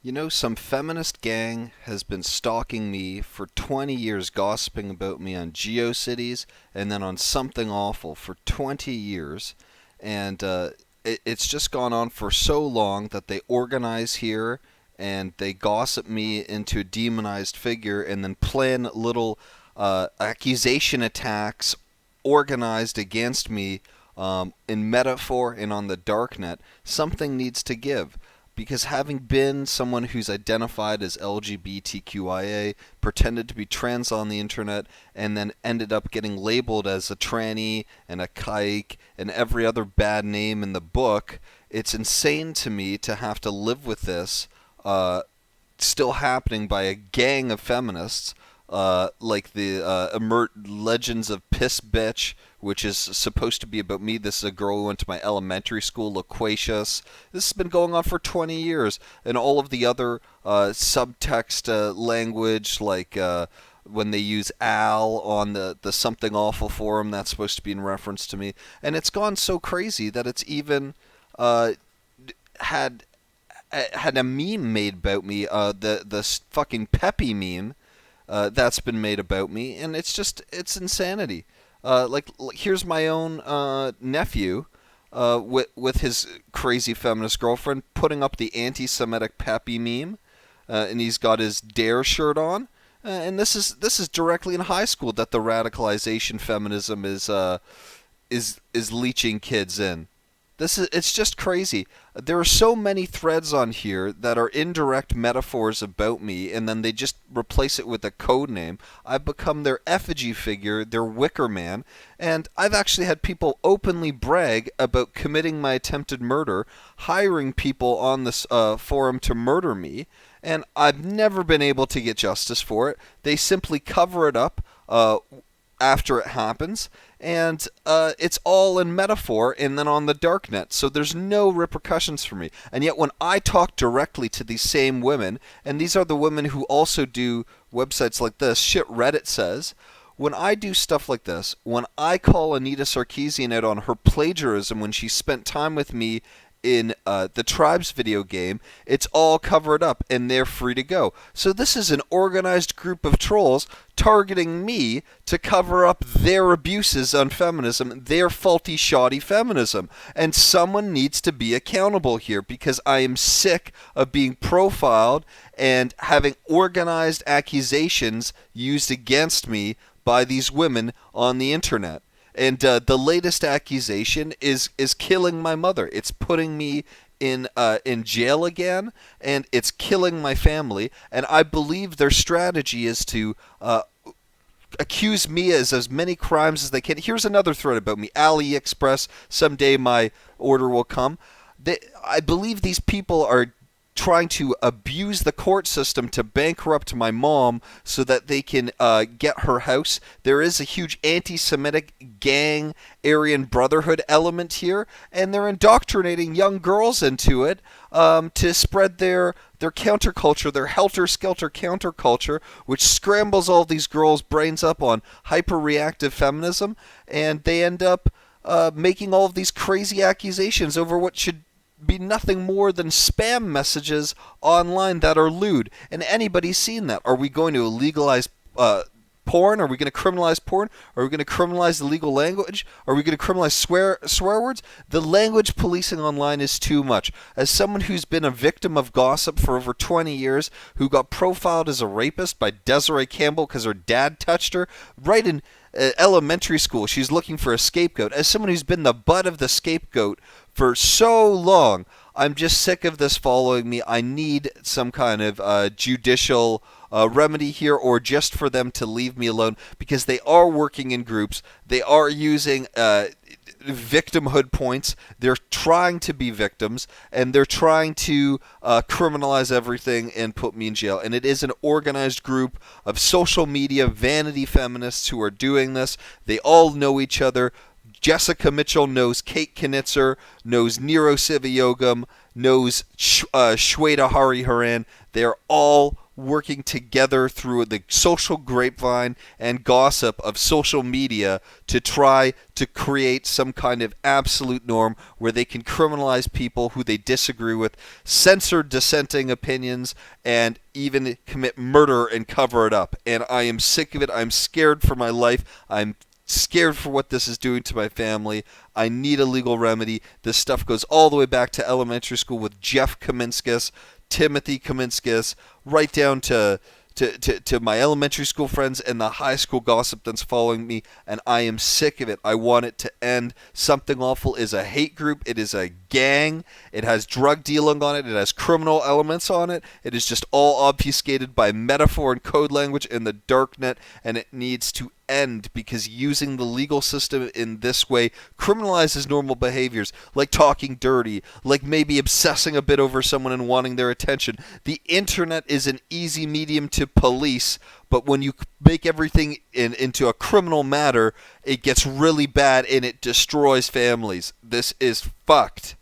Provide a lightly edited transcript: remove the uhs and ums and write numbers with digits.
You know, some feminist gang has been stalking me for 20 years, gossiping about me on GeoCities and then on Something Awful for 20 years. And it's just gone on for so long that they organize here and they gossip me into a demonized figure and then plan little accusation attacks organized against me in metaphor and on the darknet. Something needs to give because having been someone who's identified as LGBTQIA, pretended to be trans on the internet, and then ended up getting labeled as a tranny and a kike and every other bad name in the book, it's insane to me to have to live with this still happening by a gang of feminists like the Legends of Piss Bitch, which is supposed to be about me. This is a girl who went to my elementary school, Loquacious. This has been going on for 20 years. And all of the other subtext language, like when they use Al on the Something Awful forum, that's supposed to be in reference to me. And it's gone so crazy that it's even had had a meme made about me, the fucking Peppy meme, that's been made about me, and it's insanity. Here's my own nephew with his crazy feminist girlfriend putting up the anti-Semitic Peppy meme, and he's got his Dare shirt on, and this is directly in high school that the radicalization feminism is leeching kids in. It's just crazy. There are so many threads on here that are indirect metaphors about me, and then they just replace it with a code name. I've become their effigy figure, their wicker man, and I've actually had people openly brag about committing my attempted murder, hiring people on this forum to murder me, and I've never been able to get justice for it. They simply cover it up after it happens, and it's all in metaphor and then on the darknet, so there's no repercussions for me. And yet when I talk directly to these same women, and these are the women who also do websites like this, shit Reddit says, when I do stuff like this, when I call Anita Sarkeesian out on her plagiarism when she spent time with me in the Tribes video game, it's all covered up and they're free to go. So this is an organized group of trolls targeting me to cover up their abuses on feminism, their faulty, shoddy feminism. And someone needs to be accountable here because I am sick of being profiled and having organized accusations used against me by these women on the internet. And the latest accusation is killing my mother. It's putting me in jail again, and it's killing my family. And I believe their strategy is to accuse me as many crimes as they can. Here's another thread about me: AliExpress. Someday my order will come. I believe these people are trying to abuse the court system to bankrupt my mom so that they can get her house. There is a huge anti-Semitic gang Aryan Brotherhood element here, and they're indoctrinating young girls into it to spread their counterculture, their helter-skelter counterculture, which scrambles all these girls' brains up on hyper-reactive feminism, and they end up making all of these crazy accusations over what should be nothing more than spam messages online that are lewd. And anybody's seen that. Are we going to legalize porn? Are we going to criminalize porn? Are we going to criminalize the legal language? Are we going to criminalize swear words? The language policing online is too much. As someone who's been a victim of gossip for over 20 years, who got profiled as a rapist by Desiree Campbell because her dad touched her, right in elementary school, she's looking for a scapegoat. As someone who's been the butt of the scapegoat for so long, I'm just sick of this following me. I need some kind of judicial remedy here, or just for them to leave me alone, because they are working in groups. They are using victimhood points. They're trying to be victims, and they're trying to criminalize everything and put me in jail. And it is an organized group of social media vanity feminists who are doing this. They all know each other. Jessica Mitchell knows Kate Knitzer, knows Nero Sivayogam, knows Shweta Hariharan. They're all working together through the social grapevine and gossip of social media to try to create some kind of absolute norm where they can criminalize people who they disagree with, censor dissenting opinions, and even commit murder and cover it up. And I am sick of it. I'm scared for my life. I'm scared for what this is doing to my family. I need a legal remedy. This stuff goes all the way back to elementary school with Jeff Kaminskis, Timothy Kaminskis, right down to my elementary school friends and the high school gossip that's following me, and I am sick of it. I want it to end. Something Awful is a hate group. It is a gang. It has drug dealing on it. It has criminal elements on it. It is just all obfuscated by metaphor and code language in the darknet, and it needs to end because using the legal system in this way criminalizes normal behaviors like talking dirty, like maybe obsessing a bit over someone and wanting their attention. The internet is an easy medium to police, but when you make everything into a criminal matter, it gets really bad and it destroys families. This is fucked.